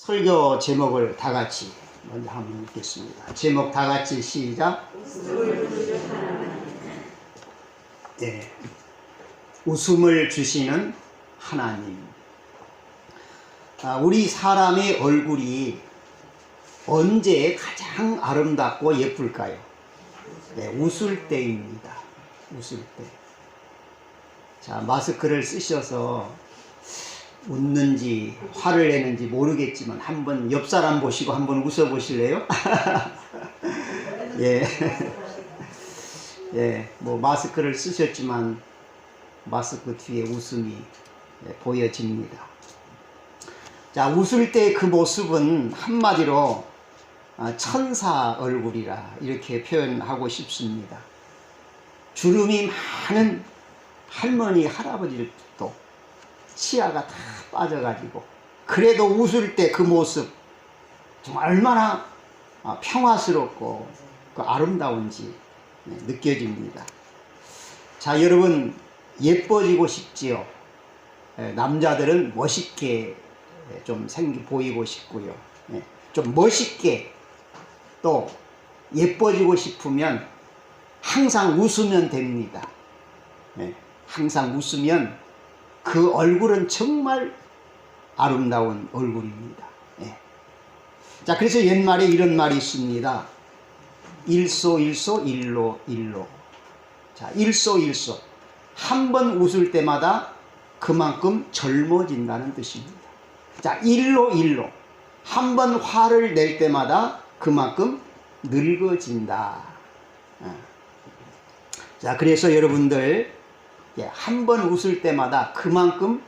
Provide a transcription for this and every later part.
설교 제목을 다 같이 먼저 한번 읽겠습니다. 제목 다 같이 시작. 네. 웃음을 주시는 하나님. 우리 사람의 얼굴이 언제 가장 아름답고 예쁠까요? 네, 웃을 때입니다. 웃을 때. 자, 마스크를 쓰셔서 웃는지 화를 내는지 모르겠지만 한번 옆 사람 보시고 한번 웃어 보실래요? 예. 예, 뭐 마스크를 쓰셨지만 마스크 뒤에 웃음이 보여집니다. 자, 웃을 때 그 모습은 한마디로 천사 얼굴이라 이렇게 표현하고 싶습니다. 주름이 많은 할머니, 할아버지들도 치아가 다 빠져가지고 그래도 웃을 때 그 모습 정말 얼마나 평화스럽고 아름다운지 느껴집니다. 자, 여러분 예뻐지고 싶지요? 남자들은 멋있게 좀 보이고 싶고요. 좀 멋있게 또 예뻐지고 싶으면 항상 웃으면 됩니다. 항상 웃으면 그 얼굴은 정말 아름다운 얼굴입니다. 자, 그래서 옛말에 이런 말이 있습니다. 일소일소 일로일로. 자, 일소일소. 한 번 웃을 때마다 그만큼 젊어진다는 뜻입니다. 자, 일로일로. 한 번 화를 낼 때마다 그만큼 늙어진다. 자, 그래서 여러분들 한 번 웃을 때마다 그만큼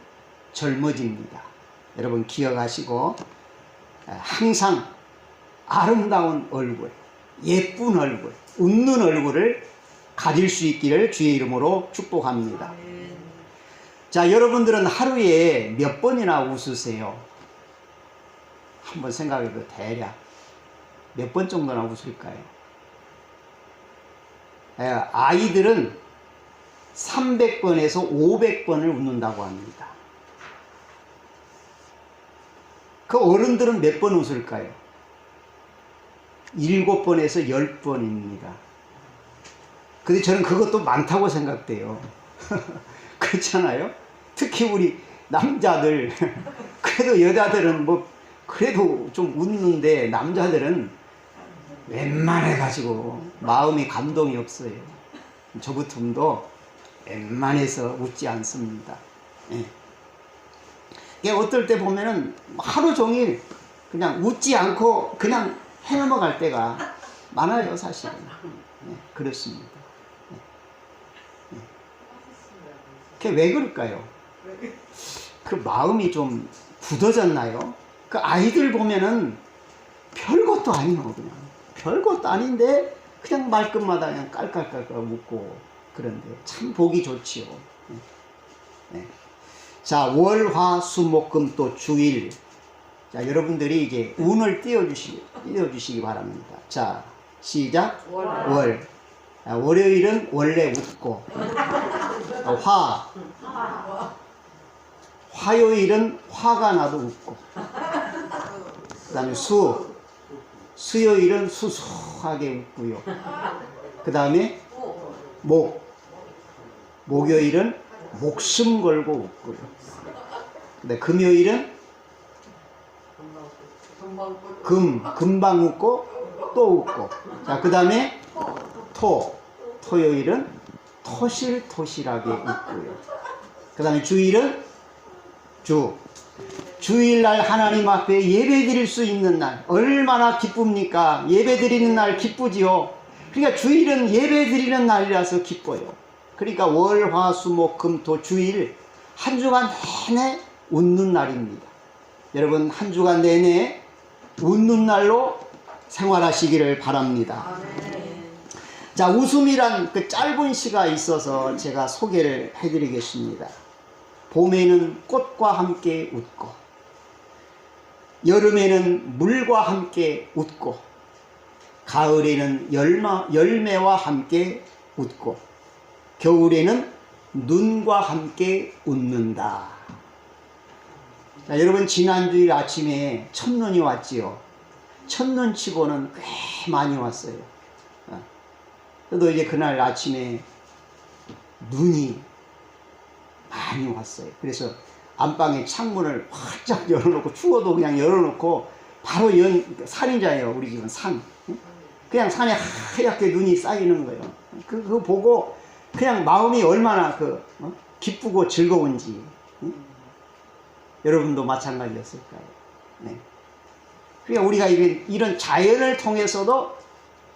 젊어집니다. 여러분 기억하시고 항상 아름다운 얼굴, 예쁜 얼굴, 웃는 얼굴을 가질 수 있기를 주의 이름으로 축복합니다. 자, 여러분들은 하루에 몇 번이나 웃으세요? 한번 생각해도 대략 몇 번 정도나 웃을까요? 아이들은 300번에서 500번을 웃는다고 합니다. 그 어른들은 몇 번 웃을까요? 7번에서 10번입니다. 근데 저는 그것도 많다고 생각돼요. 그렇잖아요? 특히 우리 남자들, 그래도 여자들은 뭐 그래도 좀 웃는데 남자들은 웬만해가지고 마음이 감동이 없어요. 저 같음도 웬만해서 웃지 않습니다. 예. 어떨 때 보면은 하루 종일 그냥 웃지 않고 그냥 해넘어갈 때가 많아요, 사실은. 그렇습니다. 그게 왜 그럴까요? 그 마음이 좀 굳어졌나요? 그 아이들 보면은 별것도 아니에요, 그냥. 별것도 아닌데 그냥 말끝마다 그냥 깔깔깔깔 웃고 그런데 참 보기 좋지요. 자, 월, 화, 수, 목, 금 또 주일. 자, 여러분들이 이제 운을 띄워주시기 바랍니다. 자, 시작. 월. 월요일은 원래 웃고, 화요일은 화가 나도 웃고, 그 다음에 수요일은 수수하게 웃고요. 그 다음에 목요일은 목숨 걸고 웃고요. 근데 금요일은 금방 웃고 또 웃고. 자, 그 다음에 토요일은 토실토실하게 웃고요. 그 다음에 주일은 주일날 하나님 앞에 예배 드릴 수 있는 날 얼마나 기쁩니까? 예배 드리는 날 기쁘지요. 그러니까 주일은 예배 드리는 날이라서 기뻐요. 그러니까 월, 화, 수, 목, 금, 토, 주일 한 주간 내내 웃는 날입니다. 여러분 한 주간 내내 웃는 날로 생활하시기를 바랍니다. 자, 웃음이란 그 짧은 시가 있어서 제가 소개를 해드리겠습니다. 봄에는 꽃과 함께 웃고, 여름에는 물과 함께 웃고, 가을에는 열매와 함께 웃고, 겨울에는 눈과 함께 웃는다. 자, 여러분 지난주일 아침에 첫눈이 왔지요. 첫눈 치고는 꽤 많이 왔어요. 저도 이제 그날 아침에 눈이 많이 왔어요. 그래서 안방에 창문을 활짝 열어놓고, 추워도 그냥 열어놓고 바로 산이잖아요. 우리 집은 산. 그냥 산에 하얗게 눈이 쌓이는 거예요. 그거 보고 그냥 마음이 얼마나 기쁘고 즐거운지. 여러분도 마찬가지였을까요? 네. 그러니까 우리가 이런 자연을 통해서도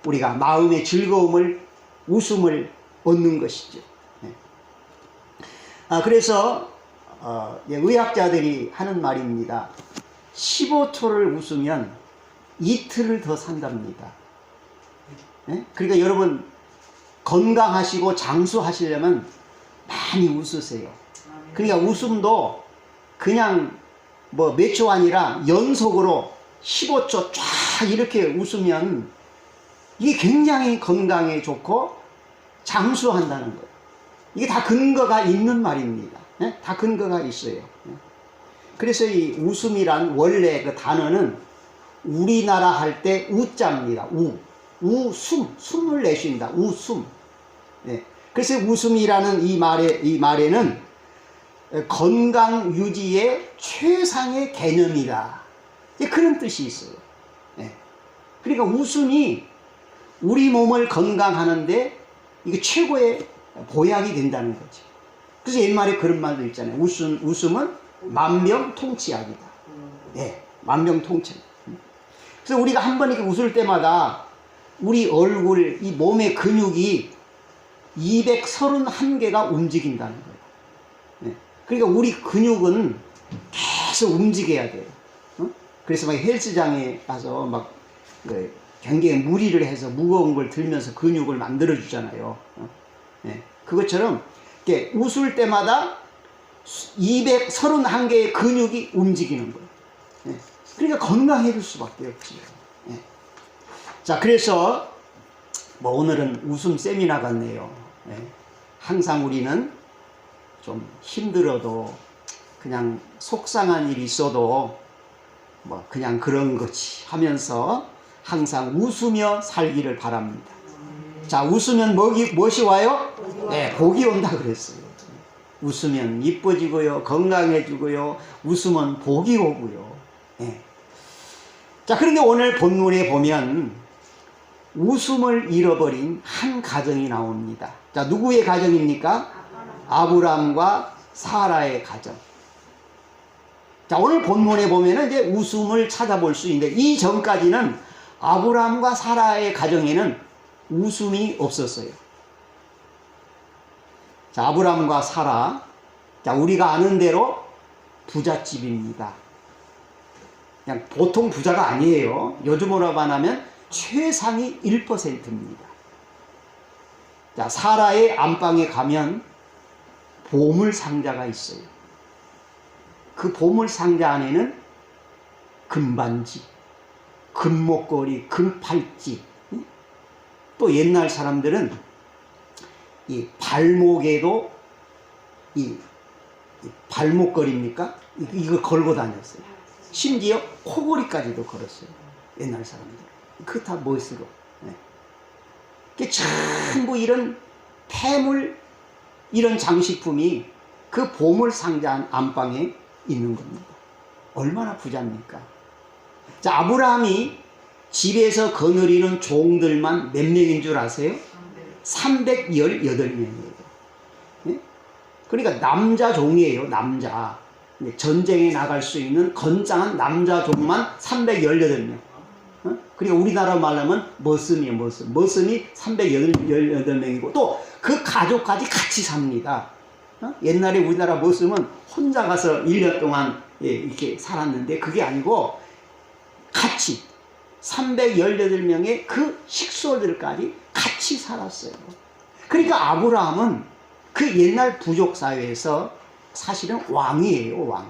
우리가 마음의 즐거움을, 웃음을 얻는 것이죠. 네. 그래서 의학자들이 하는 말입니다. 15초를 웃으면 이틀을 더 산답니다. 네? 그러니까 여러분 건강하시고 장수하시려면 많이 웃으세요. 그러니까 웃음도 그냥 뭐 몇 초 아니라 연속으로 15초 쫙 이렇게 웃으면 이게 굉장히 건강에 좋고 장수한다는 거예요. 이게 다 근거가 있는 말입니다. 네? 다 근거가 있어요. 그래서 이 웃음이란 원래 그 단어는 우리나라 할 때 우자입니다. 숨을 내쉰다. 웃음. 네. 그래서 웃음이라는 이 말에는 건강 유지의 최상의 개념이다. 그런 뜻이 있어요. 네. 그러니까 웃음이 우리 몸을 건강하는데 이게 최고의 보약이 된다는 거죠. 그래서 옛말에 그런 말도 있잖아요. 웃음은 만병통치약이다. 네, 만병통치. 그래서 우리가 한 번 이렇게 웃을 때마다 우리 얼굴, 이 몸의 근육이 231개가 움직인다는 거예요. 네. 그러니까 우리 근육은 계속 움직여야 돼요. 그래서 막 헬스장에 가서 막 굉장히 무리를 해서 무거운 걸 들면서 근육을 만들어 주잖아요. 네. 그것처럼 이렇게 웃을 때마다 231개의 근육이 움직이는 거예요. 네. 그러니까 건강해질 수밖에 없지. 네. 자, 그래서 뭐 오늘은 웃음 세미나 같네요. 네. 항상 우리는 좀 힘들어도 그냥 속상한 일이 있어도 뭐 그냥 그런 거지 하면서 항상 웃으며 살기를 바랍니다. 자, 웃으면 무엇이 와요? 네, 복이 온다 그랬어요. 웃으면 이뻐지고요, 건강해지고요, 웃으면 복이 오고요. 네. 자, 그런데 오늘 본문에 보면 웃음을 잃어버린 한 가정이 나옵니다. 자, 누구의 가정입니까? 아브람과 사라의 가정. 자, 오늘 본문에 보면은 이제 웃음을 찾아볼 수 있는데, 이 전까지는 아브람과 사라의 가정에는 웃음이 없었어요. 자, 아브람과 사라. 자, 우리가 아는 대로 부잣집입니다. 그냥 보통 부자가 아니에요. 요즘으로 반하면 최상위 1%입니다. 자, 사라의 안방에 가면 보물 상자가 있어요. 그 보물 상자 안에는 금반지, 금목걸이, 금팔찌, 또 옛날 사람들은 이 발목에도 이 발목걸이입니까? 이걸 걸고 다녔어요. 심지어 코걸이까지도 걸었어요. 옛날 사람들. 그거 다 멋으로. 네. 전부 이런 폐물, 이런 장식품이 그 보물 상자 안방에 있는 겁니다. 얼마나 부자입니까? 자, 아브라함이 집에서 거느리는 종들만 몇 명인 줄 아세요? 318명이에요. 네? 그러니까 남자 종이에요. 남자. 전쟁에 나갈 수 있는 건장한 남자 종만 318명. 그리고 우리나라 말하면 머슴이에요. 머슴이 318명이고 또 그 가족까지 같이 삽니다. 옛날에 우리나라 머슴은 혼자 가서 1년 동안 이렇게 살았는데 그게 아니고 같이 318명의 그 식솔들까지 같이 살았어요. 그러니까 아브라함은 그 옛날 부족 사회에서 사실은 왕이에요.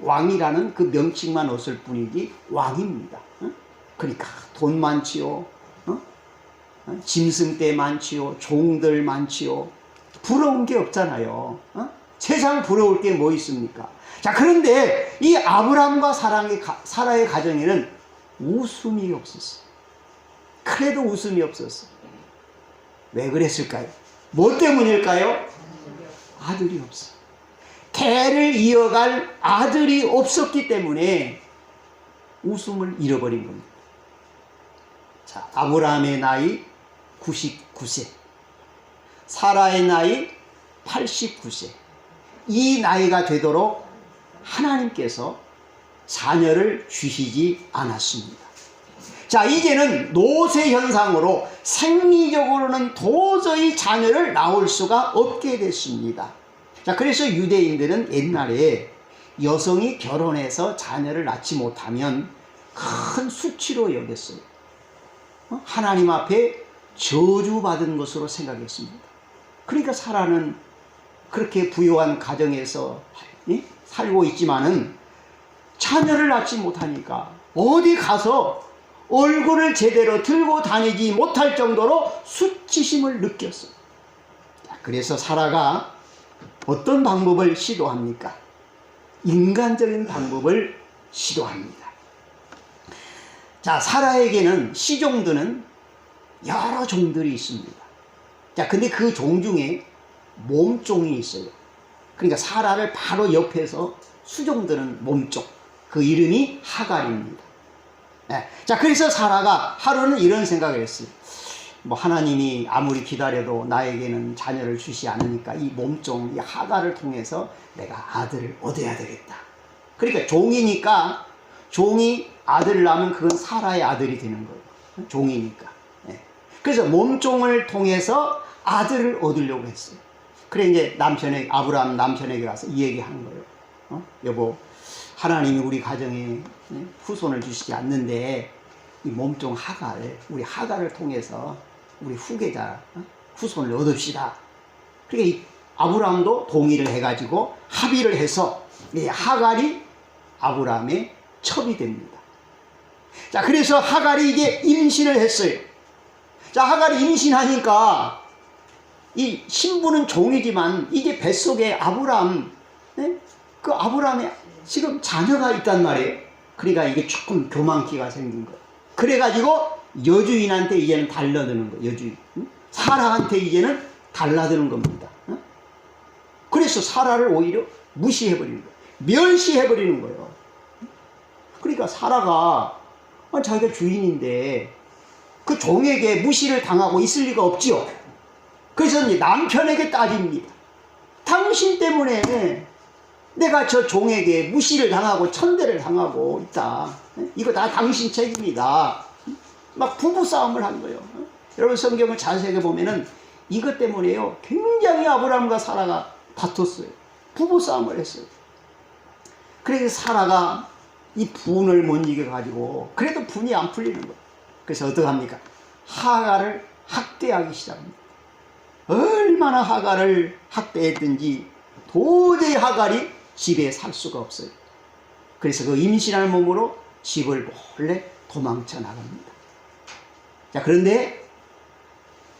왕이라는 그 명칭만 없을 뿐이지 왕입니다. 그러니까 돈 많지요, 짐승떼 많지요, 종들 많지요. 부러운 게 없잖아요. 세상 부러울 게 뭐 있습니까? 자, 그런데 이 아브라함과 사라의 가정에는 웃음이 없었어요. 그래도 웃음이 없었어요. 왜 그랬을까요? 뭐 때문일까요? 아들이 없어요. 대를 이어갈 아들이 없었기 때문에 웃음을 잃어버린 겁니다. 자, 아브라함의 나이 99세, 사라의 나이 89세. 이 나이가 되도록 하나님께서 자녀를 주시지 않았습니다. 자, 이제는 노쇠 현상으로 생리적으로는 도저히 자녀를 낳을 수가 없게 됐습니다. 자, 그래서 유대인들은 옛날에 여성이 결혼해서 자녀를 낳지 못하면 큰 수치로 여겼어요. 하나님 앞에 저주받은 것으로 생각했습니다. 그러니까 사라는 그렇게 부유한 가정에서 살고 있지만은 자녀를 낳지 못하니까 어디 가서 얼굴을 제대로 들고 다니지 못할 정도로 수치심을 느꼈어요. 그래서 사라가 어떤 방법을 시도합니까? 인간적인 방법을 시도합니다. 자, 사라에게는 시종드는 여러 종들이 있습니다. 자, 근데 그 종 중에 몸종이 있어요. 그러니까 사라를 바로 옆에서 수종드는 몸종, 그 이름이 하갈입니다. 네. 자, 그래서 사라가 하루는 이런 생각을 했어요. 뭐 하나님이 아무리 기다려도 나에게는 자녀를 주시 않으니까 이 몸종, 이 하갈을 통해서 내가 아들을 얻어야 되겠다. 그러니까 종이니까, 종이 아들을 낳으면 그건 사라의 아들이 되는 거예요. 종이니까. 네. 그래서 몸종을 통해서 아들을 얻으려고 했어요. 그래 이제 아브라함 남편에게 가서 이 얘기 하는 거예요. 여보, 하나님이 우리 가정에 후손을 주시지 않는데 이 몸종 우리 하갈을 통해서 우리 후계자, 후손을 얻읍시다. 그러니까 이 아브라함도 동의를 해가지고 합의를 해서 이 하갈이 아브라함의 첩이 됩니다. 자, 그래서 하갈이 이제 임신을 했어요. 자, 하갈이 임신하니까 이 신부는 종이지만 이게 뱃속에 그 아브라함의 지금 자녀가 있단 말이에요. 그러니까 이게 조금 교만기가 생긴 거예요. 그래가지고 여주인한테 이제는 달라드는 거예요. 여주인. 사라한테 이제는 달라드는 겁니다. 그래서 사라를 오히려 무시해버리는 거예요. 멸시해버리는 거예요. 그러니까 사라가 자기가 주인인데 그 종에게 무시를 당하고 있을 리가 없지요. 그래서 이제 남편에게 따집니다. 당신 때문에 내가 저 종에게 무시를 당하고 천대를 당하고 있다. 이거 다 당신 책임이다. 막 부부싸움을 한 거예요. 여러분 성경을 자세히 보면은 이것 때문에요. 굉장히 아브라함과 사라가 다퉜어요. 부부싸움을 했어요. 그래서 사라가 이 분을 못 이겨가지고 그래도 분이 안 풀리는 거예요. 그래서 어떻게 합니까? 하갈을 학대하기 시작합니다. 얼마나 하갈을 학대했든지 도저히 하갈이 집에 살 수가 없어요. 그래서 그 임신한 몸으로 집을 몰래 도망쳐 나갑니다. 자, 그런데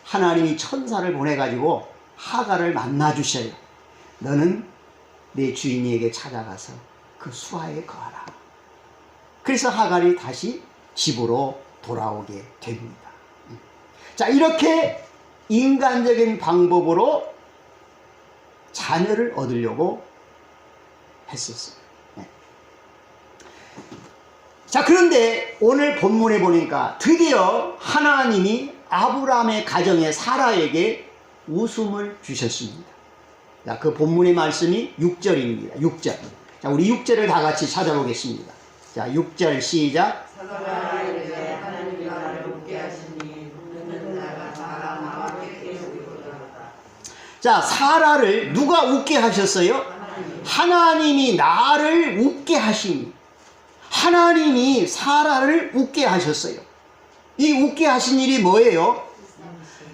하나님이 천사를 보내가지고 하갈을 만나 주셔요. 너는 내 주인에게 찾아가서 그 수하에 거하라. 그래서 하갈이 다시 집으로 돌아오게 됩니다. 자, 이렇게 인간적인 방법으로 자녀를 얻으려고 했었어요. 네. 자, 그런데 오늘 본문에 보니까 드디어 하나님이 아브라함의 가정에 사라에게 웃음을 주셨습니다. 자, 그 본문의 말씀이 6절입니다. 6절. 자, 우리 6절을 다 같이 찾아보겠습니다. 자, 6절 시작. 자, 사라를 누가 웃게 하셨어요? 하나님이 나를 웃게 하시니. 하나님이 사라를 웃게 하셨어요. 이 웃게 하신 일이 뭐예요?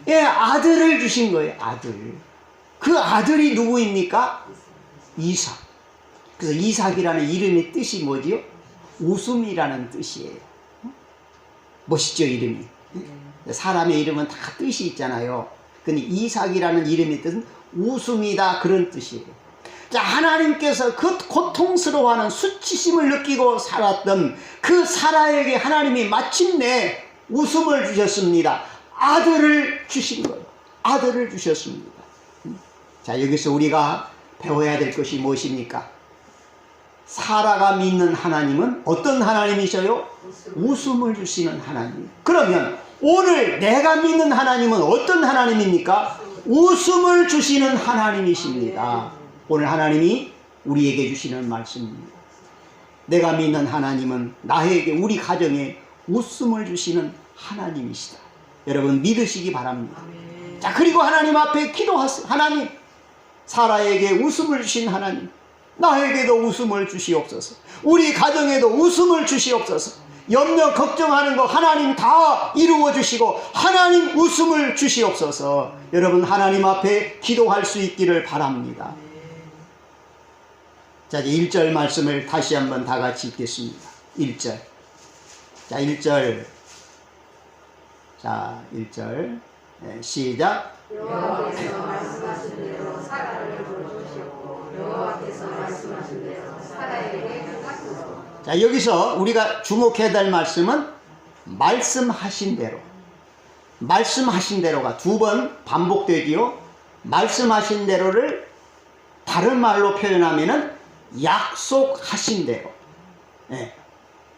예, 아들을 주신 거예요. 아들. 그 아들이 누구입니까? 이삭. 그래서 이삭이라는 이름의 뜻이 뭐지요? 웃음이라는 뜻이에요. 멋있죠, 이름이? 사람의 이름은 다 뜻이 있잖아요. 근데 이삭이라는 이름의 뜻은 웃음이다, 그런 뜻이에요. 자, 하나님께서 그 고통스러워하는 수치심을 느끼고 살았던 그 사라에게 하나님이 마침내 웃음을 주셨습니다. 아들을 주신 거예요. 아들을 주셨습니다. 자, 여기서 우리가 배워야 될 것이 무엇입니까? 사라가 믿는 하나님은 어떤 하나님이셔요? 웃음을 주시는 하나님. 그러면 오늘 내가 믿는 하나님은 어떤 하나님입니까? 웃음을 주시는 하나님이십니다. 오늘 하나님이 우리에게 주시는 말씀입니다. 내가 믿는 하나님은 나에게, 우리 가정에 웃음을 주시는 하나님이시다. 여러분 믿으시기 바랍니다. 자, 그리고 하나님 앞에 기도하세요. 하나님, 사라에게 웃음을 주신 하나님, 나에게도 웃음을 주시옵소서. 우리 가정에도 웃음을 주시옵소서. 염려 걱정하는 거 하나님 다 이루어 주시고 하나님 웃음을 주시옵소서. 여러분 하나님 앞에 기도할 수 있기를 바랍니다. 자, 이제 1절 말씀을 다시 한번 다 같이 읽겠습니다. 1절. 자, 1절. 자, 1절. 네, 시작. 여호와께서 말씀하신 대로 사라를 불러주셨고 여호와께서 말씀하신 대로 사라에게 깎으소. 자, 여기서 우리가 주목해야 될 말씀은 말씀하신 대로. 말씀하신 대로가 두 번 반복되지요. 말씀하신 대로를 다른 말로 표현하면은 약속하신 대로. 네.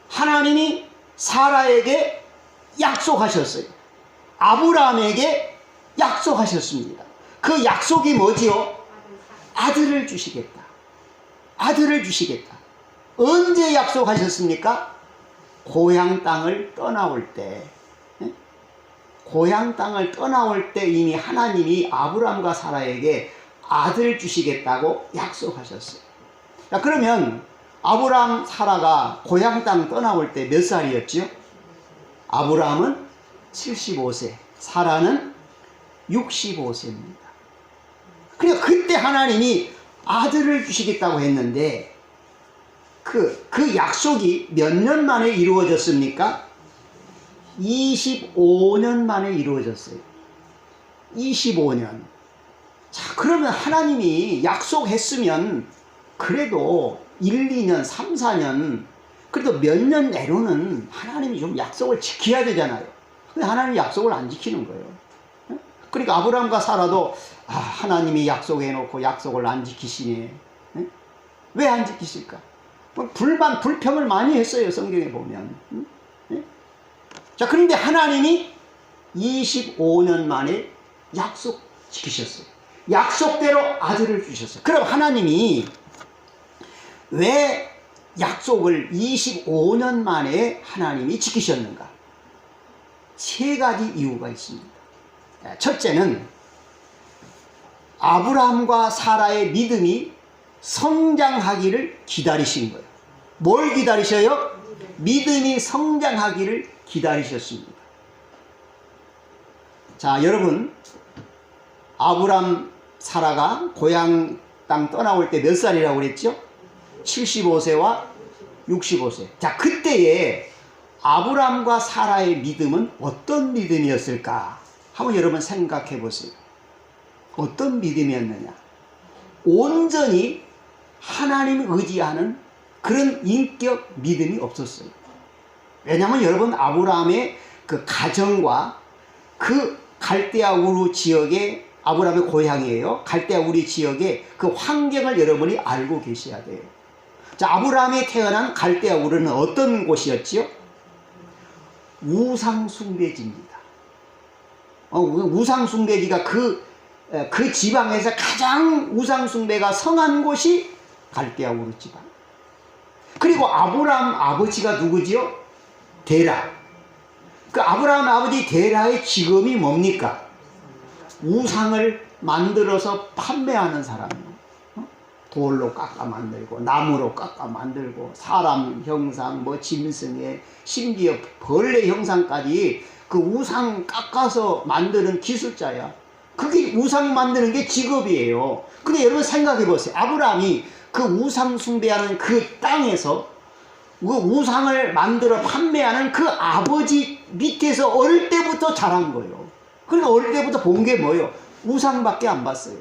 하나님이 사라에게 약속하셨어요. 아브라함에게 약속하셨습니다. 그 약속이 뭐지요? 아들을 주시겠다. 아들을 주시겠다. 언제 약속하셨습니까? 고향 땅을 떠나올 때. 고향 땅을 떠나올 때 이미 하나님이 아브라함과 사라에게 아들을 주시겠다고 약속하셨어요. 자, 그러면 아브라함, 사라가 고향 땅 떠나올 때 몇 살이었죠? 아브라함은 75세, 사라는 65세입니다. 그러니까 그때 하나님이 아들을 주시겠다고 했는데 그 약속이 몇 년 만에 이루어졌습니까? 25년 만에 이루어졌어요. 25년. 자, 그러면 하나님이 약속했으면 그래도 1, 2년, 3, 4년 그래도 몇 년 내로는 하나님이 좀 약속을 지켜야 되잖아요. 근데 하나님이 약속을 안 지키는 거예요. 그러니까 아브라함과 사라도 하나님이 약속해놓고 약속을 안 지키시네. 왜 안 지키실까? 불만, 불평을 많이 했어요. 성경에 보면. 자, 그런데 하나님이 25년 만에 약속 지키셨어요. 약속대로 아들을 주셨어요. 그럼 하나님이 왜 약속을 25년 만에 하나님이 지키셨는가? 세 가지 이유가 있습니다. 첫째는 아브라함과 사라의 믿음이 성장하기를 기다리신 거예요. 뭘 기다리셔요? 믿음이 성장하기를 기다리셨습니다. 자, 여러분, 아브라함, 사라가 고향 땅 떠나올 때 몇 살이라고 그랬죠? 75세와 65세. 자, 그때에 아브라함과 사라의 믿음은 어떤 믿음이었을까? 한번 여러분 생각해 보세요. 어떤 믿음이었느냐? 온전히 하나님을 의지하는 그런 인격 믿음이 없었어요. 왜냐하면 여러분, 아브라함의 그 가정과 그 갈대아 우르 지역의, 아브라함의 고향이에요. 갈대아 우르 지역의 그 환경을 여러분이 알고 계셔야 돼요. 자, 아브라함이 태어난 갈대아 우르는 어떤 곳이었지요? 우상숭배지입니다. 우상숭배지가 그 지방에서 가장 우상숭배가 성한 곳이 갈대아 우르 지방. 그리고 아브라함 아버지가 누구지요? 데라. 그 아브라함 아버지 데라의 직업이 뭡니까? 우상을 만들어서 판매하는 사람이에요. 돌로 깎아 만들고 나무로 깎아 만들고 사람 형상, 짐승의, 심지어 벌레 형상까지 그 우상 깎아서 만드는 기술자야. 그게 우상 만드는 게 직업이에요. 근데 여러분 생각해 보세요. 아브라함이 그 우상 숭배하는 그 땅에서 그 우상을 만들어 판매하는 그 아버지 밑에서 어릴 때부터 자란 거예요. 그러니까 어릴 때부터 본 게 뭐예요? 우상밖에 안 봤어요.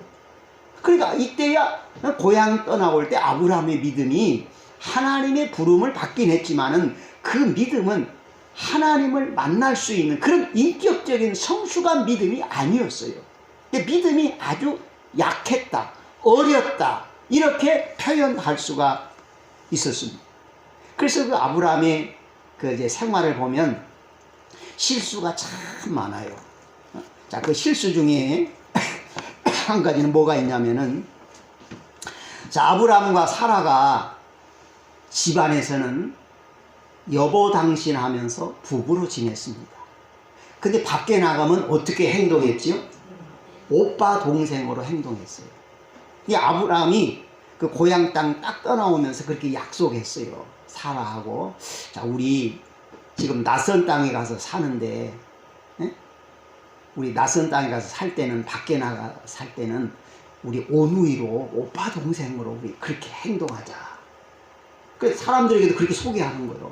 그러니까 이때야 고향 떠나올 때 아브라함의 믿음이 하나님의 부름을 받긴 했지만은 그 믿음은 하나님을 만날 수 있는 그런 인격적인 성숙한 믿음이 아니었어요. 믿음이 아주 약했다, 어렸다, 이렇게 표현할 수가 있었습니다. 그래서 그 아브라함의 그 이제 생활을 보면 실수가 참 많아요. 자, 그 실수 중에 한 가지는 뭐가 있냐면은, 자, 아브라함과 사라가 집안에서는 여보 당신 하면서 부부로 지냈습니다. 근데 밖에 나가면 어떻게 행동했지요? 오빠 동생으로 행동했어요. 이 아브라함이 그 고향 땅 딱 떠나오면서 그렇게 약속했어요. 사라하고, 자, 우리 지금 낯선 땅에 가서 사는데, 에? 우리 낯선 땅에 가서 살 때는, 밖에 나가 살 때는 우리 온누이로 오빠 동생으로 우리 그렇게 행동하자. 그래서 사람들에게도 그렇게 소개하는 거예요.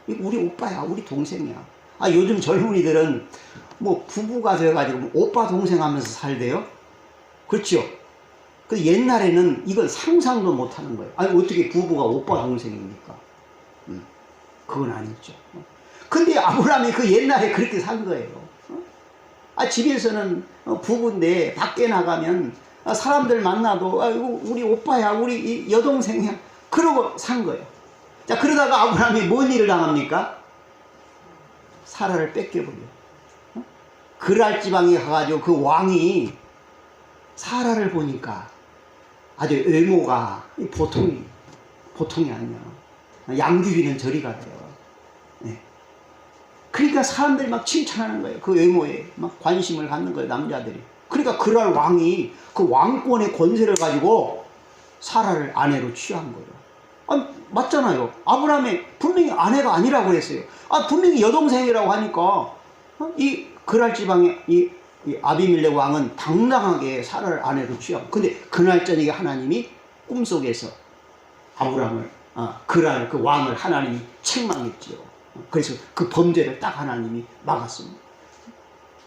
이거 우리 오빠야, 우리 동생이야. 아, 요즘 젊은이들은 뭐 부부가 돼가지고 오빠 동생 하면서 살대요. 그렇죠? 그 옛날에는 이건 상상도 못 하는 거예요. 아니, 어떻게 부부가 오빠 동생입니까? 그건 아니죠. 근데 아브라함이 그 옛날에 그렇게 산 거예요. 아, 집에서는 부부인데 밖에 나가면 사람들 만나도 이거 우리 오빠야, 우리 여동생이야, 그러고 산 거예요. 자, 그러다가 아브라함이 뭔 일을 당합니까? 사라를 뺏겨버려. 그랄 지방에 가가지고 그 왕이 사라를 보니까 아주 외모가 보통이 아니야. 양귀비는 저리 가요. 네. 그러니까 사람들이 막 칭찬하는 거예요. 그 외모에 막 관심을 갖는 거예요, 남자들이. 그러니까 그랄 왕이 그 왕권의 권세를 가지고 사라를 아내로 취한 거예요. 아니, 맞잖아요. 아브라함이 분명히 아내가 아니라고 그랬어요. 아, 분명히 여동생이라고 하니까 이 그랄 지방의 이 아비멜렉 왕은 당당하게 사라를 아내로 취하고, 근데 그날 저녁에 하나님이 꿈속에서 아브라함을 그랄 그 왕을 하나님이 책망했지요. 그래서 그 범죄를 딱 하나님이 막았습니다.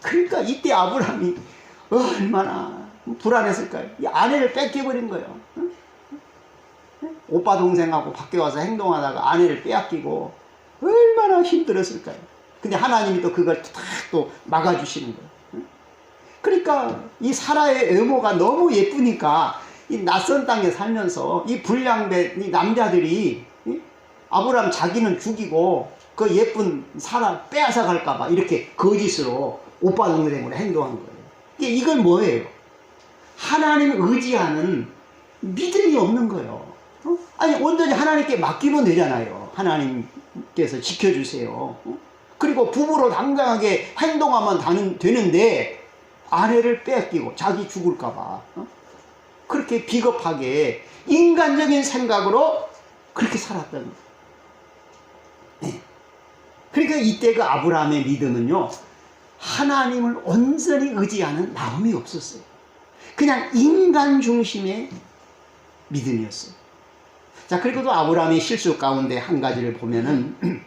그러니까 이때 아브라함이 얼마나 불안했을까요? 이 아내를 뺏겨버린 거예요. 오빠 동생하고 밖에 와서 행동하다가 아내를 빼앗기고 얼마나 힘들었을까요? 근데 하나님이 또 그걸 딱 또 막아주시는 거예요. 그러니까 이 사라의 외모가 너무 예쁘니까 이 낯선 땅에 살면서 이 불량배 이 남자들이 아브라함 자기는 죽이고 그 예쁜 사라 빼앗아 갈까봐 이렇게 거짓으로 오빠 동생으로 행동한 거예요. 이건 뭐예요? 하나님 의지하는 믿음이 없는 거예요. 아니, 온전히 하나님께 맡기면 되잖아요. 하나님께서 지켜주세요. 그리고 부부로 당당하게 행동하면 되는데 아내를 뺏기고 자기 죽을까봐 그렇게 비겁하게 인간적인 생각으로 그렇게 살았던 거예요. 네. 그러니까 이때 그 아브라함의 믿음은요, 하나님을 온전히 의지하는 마음이 없었어요. 그냥 인간 중심의 믿음이었어요. 자, 그리고 또 아브라함의 실수 가운데 한 가지를 보면은,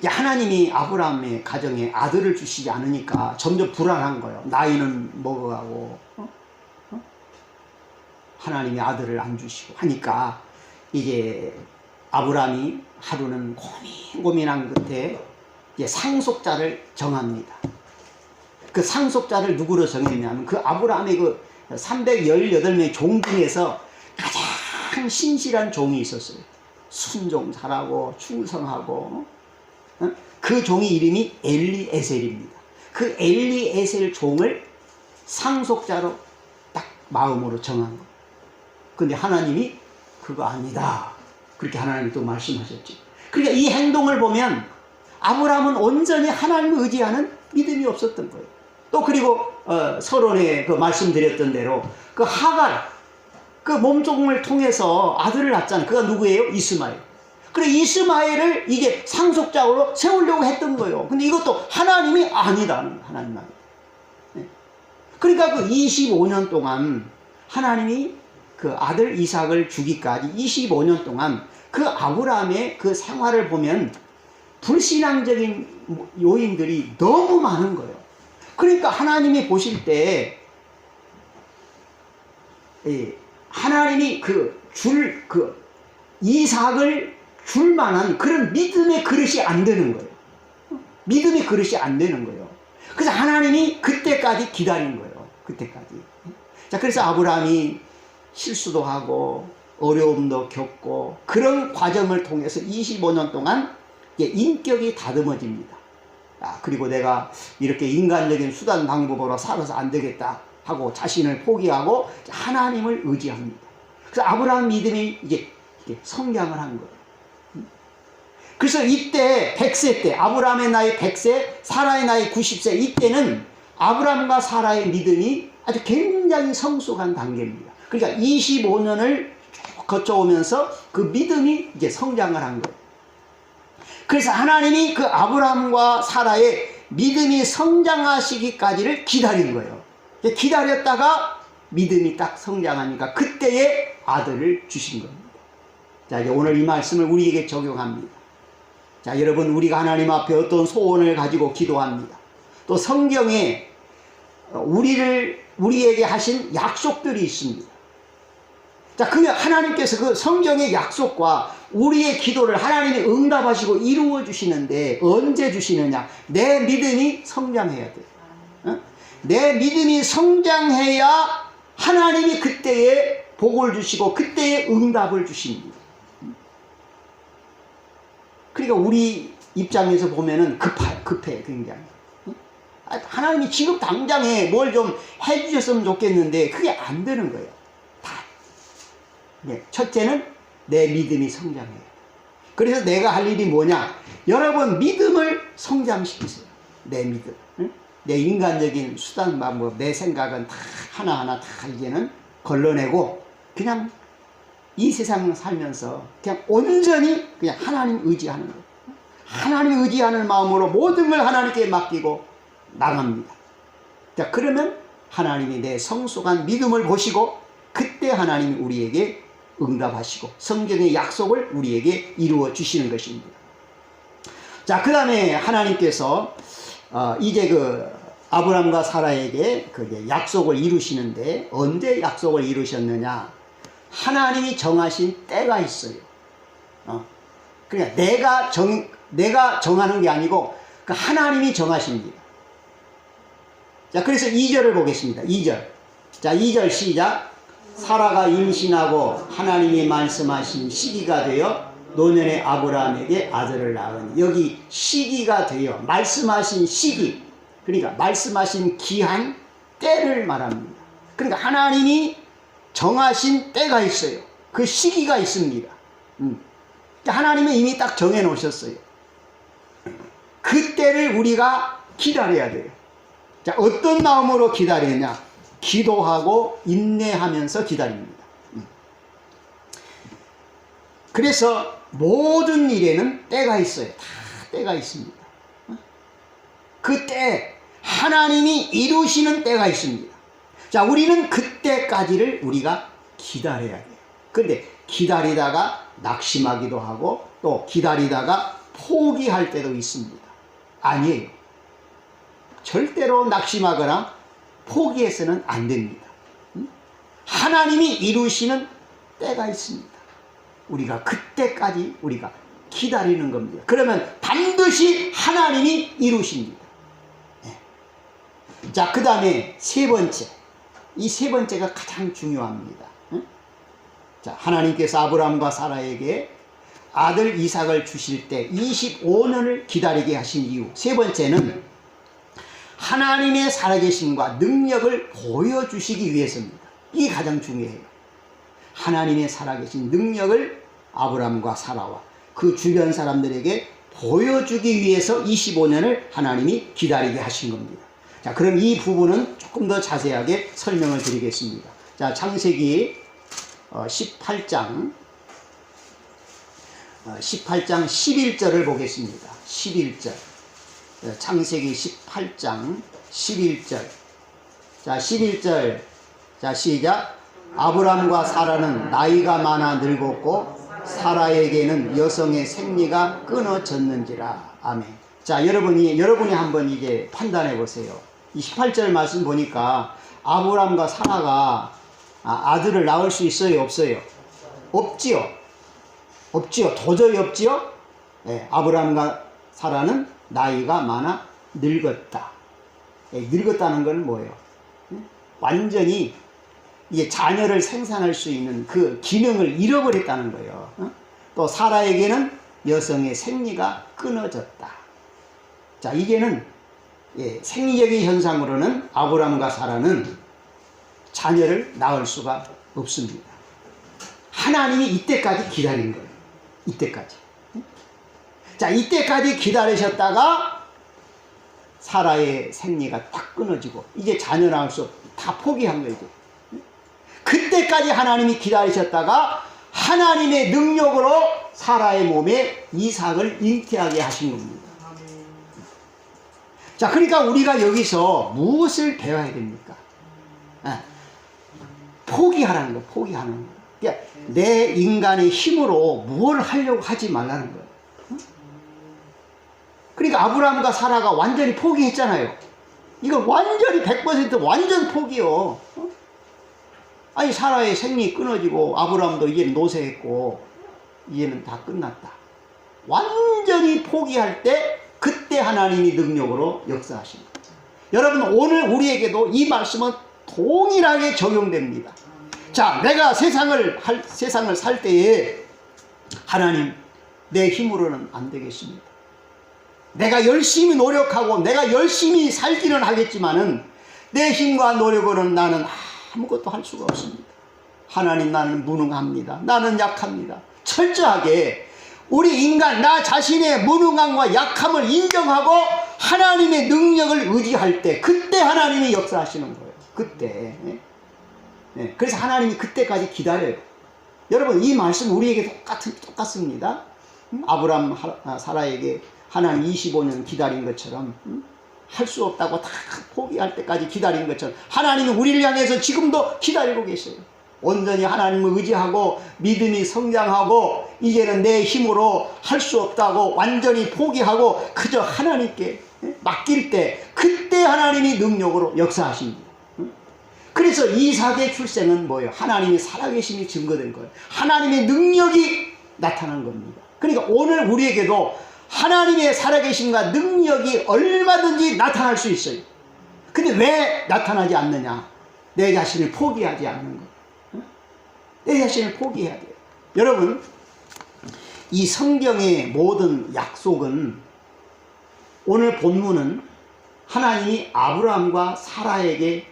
하나님이 아브라함의 가정에 아들을 주시지 않으니까 점점 불안한 거예요. 나이는 먹어가고, 하나님이 아들을 안 주시고 하니까, 이제 아브라함이 하루는 고민한 끝에 이제 상속자를 정합니다. 그 상속자를 누구로 정했냐면, 그 아브라함의 그 318명의 종 중에서 가장 신실한 종이 있었어요. 순종 잘하고 충성하고, 그 종이 이름이 엘리에셀입니다. 그 엘리에셀 종을 상속자로 딱 마음으로 정한 거예요. 근데 하나님이 그거 아니다, 그렇게 하나님이 또 말씀하셨죠. 그러니까 이 행동을 보면 아브라함은 온전히 하나님을 의지하는 믿음이 없었던 거예요. 또 그리고 서론에 그 말씀드렸던 대로 그 하갈, 그 몸종을 통해서 아들을 낳았잖아요. 그가 누구예요? 이스마엘. 그래, 이스마엘을 이게 상속자로 세우려고 했던 거예요. 근데 이것도 하나님이 아니다는, 하나님 말. 네. 그러니까 그 25년 동안 하나님이 그 아들 이삭을 주기까지 25년 동안 그 아브라함의 그 생활을 보면 불신앙적인 요인들이 너무 많은 거예요. 그러니까 하나님이 보실 때 하나님이 이삭을 줄 만한 그런 믿음의 그릇이 안 되는 거예요. 믿음의 그릇이 안 되는 거예요. 그래서 하나님이 그때까지 기다린 거예요. 그때까지. 자, 그래서 아브라함이 실수도 하고 어려움도 겪고 그런 과정을 통해서 25년 동안 인격이 다듬어집니다. 그리고 내가 이렇게 인간적인 수단 방법으로 살아서 안 되겠다 하고 자신을 포기하고 하나님을 의지합니다. 그래서 아브라함 믿음이 이제 성장을 한 거예요. 그래서 이때 100세 때, 아브라함의 나이 100세, 사라의 나이 90세, 이때는 아브라함과 사라의 믿음이 아주 굉장히 성숙한 단계입니다. 그러니까 25년을 거쳐오면서 그 믿음이 이제 성장을 한 거예요. 그래서 하나님이 그 아브라함과 사라의 믿음이 성장하시기까지를 기다린 거예요. 기다렸다가 믿음이 딱 성장하니까 그때에 아들을 주신 겁니다. 자, 이제 오늘 이 말씀을 우리에게 적용합니다. 자, 여러분, 우리가 하나님 앞에 어떤 소원을 가지고 기도합니다. 또 성경에 우리에게 하신 약속들이 있습니다. 자, 그러면 하나님께서 그 성경의 약속과 우리의 기도를 하나님이 응답하시고 이루어 주시는데 언제 주시느냐? 내 믿음이 성장해야 돼요. 어? 내 믿음이 성장해야 하나님이 그때에 복을 주시고 그때에 응답을 주십니다. 그러니까 우리 입장에서 보면은 급해 굉장히. 하나님이 지금 당장에 뭘 좀 해주셨으면 좋겠는데 그게 안 되는 거예요. 첫째는 내 믿음이 성장해요. 그래서 내가 할 일이 뭐냐? 여러분, 믿음을 성장시키세요. 내 믿음. 내 인간적인 수단 방법, 내 생각은 다 하나하나 다 이제는 걸러내고 그냥 이 세상 살면서 그냥 온전히 그냥 하나님 의지하는 거예요. 하나님 의지하는 마음으로 모든 걸 하나님께 맡기고 나갑니다. 자, 그러면 하나님이 내 성숙한 믿음을 보시고 그때 하나님이 우리에게 응답하시고 성경의 약속을 우리에게 이루어 주시는 것입니다. 자, 그 다음에 하나님께서 이제 아브람과 사라에게 약속을 이루시는데 언제 약속을 이루셨느냐? 하나님이 정하신 때가 있어요. 그러니까 내가 정하는 게 아니고 하나님이 정하십니다. 자, 그래서 2절을 보겠습니다. 2절. 자, 2절 시작. 사라가 임신하고 하나님이 말씀하신 시기가 되어 노년의 아브라함에게 아들을 낳으니, 여기 시기가 되어 말씀하신 시기, 그러니까 말씀하신 기한, 때를 말합니다. 그러니까 하나님이 정하신 때가 있어요. 그 시기가 있습니다. 하나님은 이미 딱 정해 놓으셨어요. 그 때를 우리가 기다려야 돼요. 자, 어떤 마음으로 기다리느냐? 기도하고 인내하면서 기다립니다. 그래서 모든 일에는 때가 있어요. 다 때가 있습니다. 그 때, 하나님이 이루시는 때가 있습니다. 자, 우리는 그때까지를 우리가 기다려야 돼요. 그런데 기다리다가 낙심하기도 하고 또 기다리다가 포기할 때도 있습니다. 아니에요. 절대로 낙심하거나 포기해서는 안 됩니다. 하나님이 이루시는 때가 있습니다. 우리가 그때까지 우리가 기다리는 겁니다. 그러면 반드시 하나님이 이루십니다. 자, 그 다음에 세 번째. 이 세 번째가 가장 중요합니다. 자, 하나님께서 아브라함과 사라에게 아들 이삭을 주실 때 25년을 기다리게 하신 이유. 세 번째는 하나님의 살아계심과 능력을 보여주시기 위해서입니다. 이게 가장 중요해요. 하나님의 살아계신 능력을 아브라함과 사라와 그 주변 사람들에게 보여주기 위해서 25년을 하나님이 기다리게 하신 겁니다. 자, 그럼 이 부분은 조금 더 자세하게 설명을 드리겠습니다. 자, 창세기 18장 11절을 보겠습니다. 11절. 창세기 18장 11절. 자, 11절. 자, 시작. 아브람과 사라는 나이가 많아 늙었고 사라에게는 여성의 생리가 끊어졌는지라. 아멘. 자, 여러분이 한번 이제 판단해 보세요. 이 18절 말씀 보니까 아브람과 사라가 아들을 낳을 수 있어요, 없어요? 없지요. 없지요. 도저히 없지요. 예, 아브라함과 사라는 나이가 많아 늙었다. 예, 늙었다는 건 뭐예요? 완전히 이게 자녀를 생산할 수 있는 그 기능을 잃어버렸다는 거예요. 또 사라에게는 여성의 생리가 끊어졌다. 자, 이제는 생리적인 현상으로는 아브라함과 사라는 자녀를 낳을 수가 없습니다. 하나님이 이때까지 기다린 거예요. 이때까지. 자, 이때까지 기다리셨다가 사라의 생리가 딱 끊어지고 이제 자녀 낳을 수 없고 다 포기한 거죠. 그때까지 하나님이 기다리셨다가 하나님의 능력으로 사라의 몸에 이삭을 잉태하게 하신 겁니다. 자, 그러니까 우리가 여기서 무엇을 배워야 됩니까? 포기하라는 거, 포기하는 거. 그러니까 내 인간의 힘으로 뭘 하려고 하지 말라는 거예요. 그러니까 아브라함과 사라가 완전히 포기했잖아요. 이거 완전히 100% 완전 포기요. 아니, 사라의 생리 끊어지고 아브라함도 이제 노쇠했고 이제는 다 끝났다. 완전히 포기할 때 그때 하나님이 능력으로 역사하십니다. 여러분, 오늘 우리에게도 이 말씀은 동일하게 적용됩니다. 자, 내가 세상을 살 때에 하나님, 내 힘으로는 안 되겠습니다. 내가 열심히 노력하고 내가 열심히 살기는 하겠지만은 내 힘과 노력으로는 나는 아무것도 할 수가 없습니다. 하나님, 나는 무능합니다. 나는 약합니다. 철저하게 우리 인간, 나 자신의 무능함과 약함을 인정하고 하나님의 능력을 의지할 때 그때 하나님이 역사하시는 거예요. 그때. 그래서 하나님이 그때까지 기다려요. 여러분, 이 말씀 우리에게 똑같습니다. 아브라함, 사라에게 하나님 25년 기다린 것처럼 할 수 없다고 다 포기할 때까지 기다린 것처럼 하나님이 우리를 향해서 지금도 기다리고 계세요. 온전히 하나님을 의지하고 믿음이 성장하고 이제는 내 힘으로 할 수 없다고 완전히 포기하고 그저 하나님께 맡길 때 그때 하나님이 능력으로 역사하십니다. 그래서 이삭의 출생은 뭐예요? 하나님이 살아계심이 증거된 거예요. 하나님의 능력이 나타난 겁니다. 그러니까 오늘 우리에게도 하나님의 살아계심과 능력이 얼마든지 나타날 수 있어요. 근데 왜 나타나지 않느냐? 내 자신을 포기하지 않는 것. 내 자신을 포기해야 돼요. 여러분, 이 성경의 모든 약속은, 오늘 본문은 하나님이 아브라함과 사라에게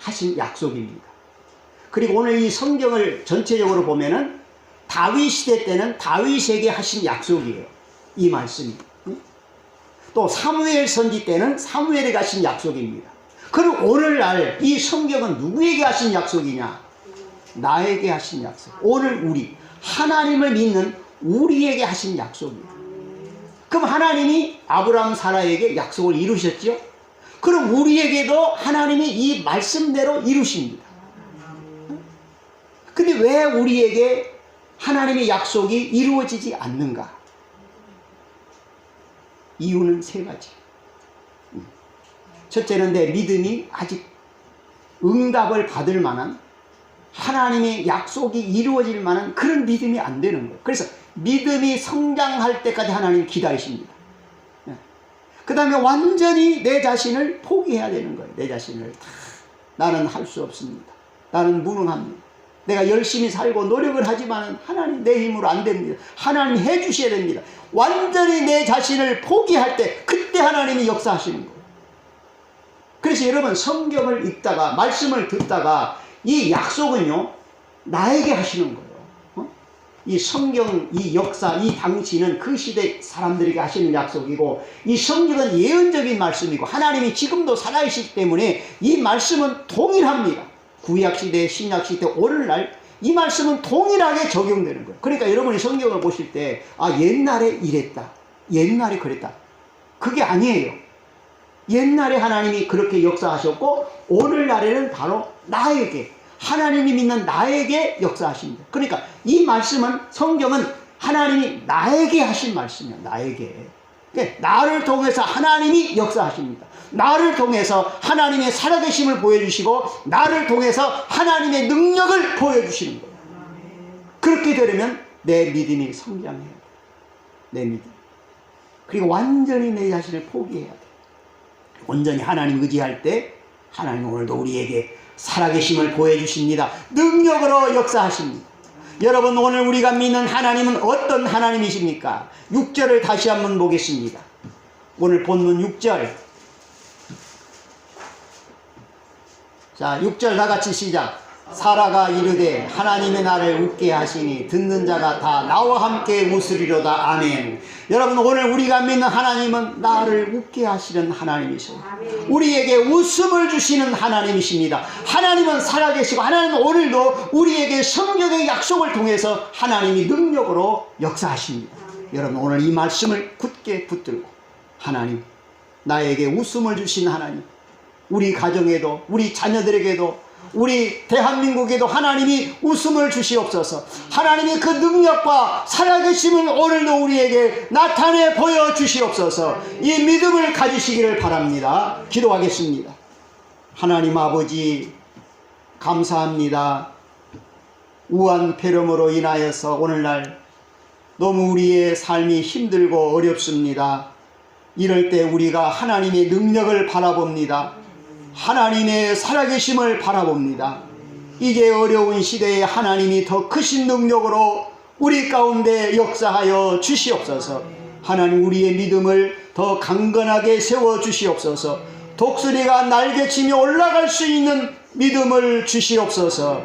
하신 약속입니다. 그리고 오늘 이 성경을 전체적으로 보면은 다윗 시대 때는 다윗에게 하신 약속이에요. 이 말씀이. 또 사무엘 선지 때는 사무엘에게 하신 약속입니다. 그럼 오늘날 이 성경은 누구에게 하신 약속이냐? 나에게 하신 약속. 오늘 우리 하나님을 믿는 우리에게 하신 약속이에요. 그럼 하나님이 아브라함, 사라에게 약속을 이루셨죠? 그럼 우리에게도 하나님이 이 말씀대로 이루십니다. 근데 왜 우리에게 하나님의 약속이 이루어지지 않는가? 이유는 세 가지. 첫째는 내 믿음이 아직 응답을 받을 만한, 하나님의 약속이 이루어질 만한 그런 믿음이 안 되는 거예요. 그래서 믿음이 성장할 때까지 하나님 기다리십니다. 그 다음에 완전히 내 자신을 포기해야 되는 거예요. 내 자신을 나는 할 수 없습니다. 나는 무능합니다. 내가 열심히 살고 노력을 하지만 하나님 내 힘으로 안 됩니다. 하나님 해주셔야 됩니다. 완전히 내 자신을 포기할 때 그때 하나님이 역사하시는 거예요. 그래서 여러분, 성경을 읽다가 말씀을 듣다가 이 약속은요 나에게 하시는 거예요. 이 성경, 이 역사, 이 당시는 그 시대 사람들에게 하시는 약속이고, 이 성경은 예언적인 말씀이고 하나님이 지금도 살아계시기 때문에 이 말씀은 동일합니다. 구약시대, 신약시대, 오늘날 이 말씀은 동일하게 적용되는 거예요. 그러니까 여러분이 성경을 보실 때 옛날에 이랬다, 옛날에 그랬다, 그게 아니에요. 옛날에 하나님이 그렇게 역사하셨고 오늘날에는 바로 나에게, 하나님이 믿는 나에게 역사하십니다. 그러니까 이 말씀은, 성경은 하나님이 나에게 하신 말씀이야. 나에게. 나를 통해서 하나님이 역사하십니다. 나를 통해서 하나님의 살아계심을 보여주시고 나를 통해서 하나님의 능력을 보여주시는 거예요. 그렇게 되려면 내 믿음이 성장해야 돼. 내 믿음. 그리고 완전히 내 자신을 포기해야 돼. 온전히 하나님 의지할 때 하나님 오늘도 우리에게 살아계심을 보여주십니다. 능력으로 역사하십니다. 여러분, 오늘 우리가 믿는 하나님은 어떤 하나님이십니까? 6절을 다시 한번 보겠습니다. 오늘 본문 6절. 자, 6절 다 같이 시작. 사라가 이르되 하나님의 나를 웃게 하시니 듣는 자가 다 나와 함께 웃으리로다. 아멘. 여러분, 오늘 우리가 믿는 하나님은 나를 웃게 하시는 하나님이세요. 우리에게 웃음을 주시는 하나님이십니다. 하나님은 살아계시고 하나님은 오늘도 우리에게 성경의 약속을 통해서 하나님이 능력으로 역사하십니다. 여러분, 오늘 이 말씀을 굳게 붙들고 하나님, 나에게 웃음을 주신 하나님, 우리 가정에도 우리 자녀들에게도 우리 대한민국에도 하나님이 웃음을 주시옵소서. 하나님의 그 능력과 살아계심을 오늘도 우리에게 나타내 보여주시옵소서. 이 믿음을 가지시기를 바랍니다. 기도하겠습니다. 하나님 아버지, 감사합니다. 우한 폐렴으로 인하여서 오늘날 너무 우리의 삶이 힘들고 어렵습니다. 이럴 때 우리가 하나님의 능력을 바라봅니다. 하나님의 살아계심을 바라봅니다. 이제 어려운 시대에 하나님이 더 크신 능력으로 우리 가운데 역사하여 주시옵소서. 하나님, 우리의 믿음을 더 강건하게 세워 주시옵소서. 독수리가 날개치며 올라갈 수 있는 믿음을 주시옵소서.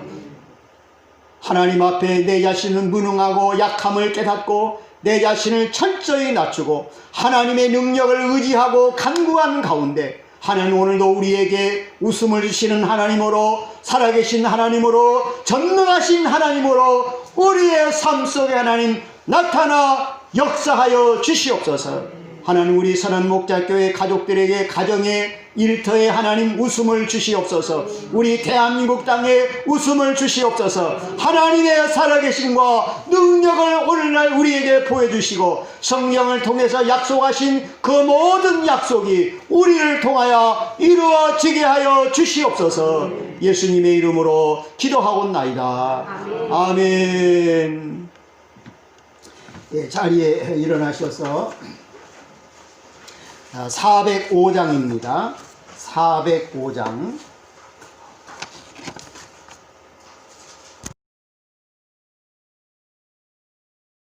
하나님 앞에 내 자신은 무능하고 약함을 깨닫고 내 자신을 철저히 낮추고 하나님의 능력을 의지하고 간구한 가운데 하나님, 오늘도 우리에게 웃음을 주시는 하나님으로, 살아계신 하나님으로, 전능하신 하나님으로 우리의 삶 속에 하나님 나타나 역사하여 주시옵소서. 하나님, 우리 선한 목자교회 가족들에게 가정에 일터에 하나님 웃음을 주시옵소서. 우리 대한민국 땅에 웃음을 주시옵소서. 하나님의 살아계심과 능력을 오늘날 우리에게 보여주시고 성령을 통해서 약속하신 그 모든 약속이 우리를 통하여 이루어지게 하여 주시옵소서. 예수님의 이름으로 기도하옵나이다. 아멘. 예, 자리에 일어나셔서 405장입니다. 405장.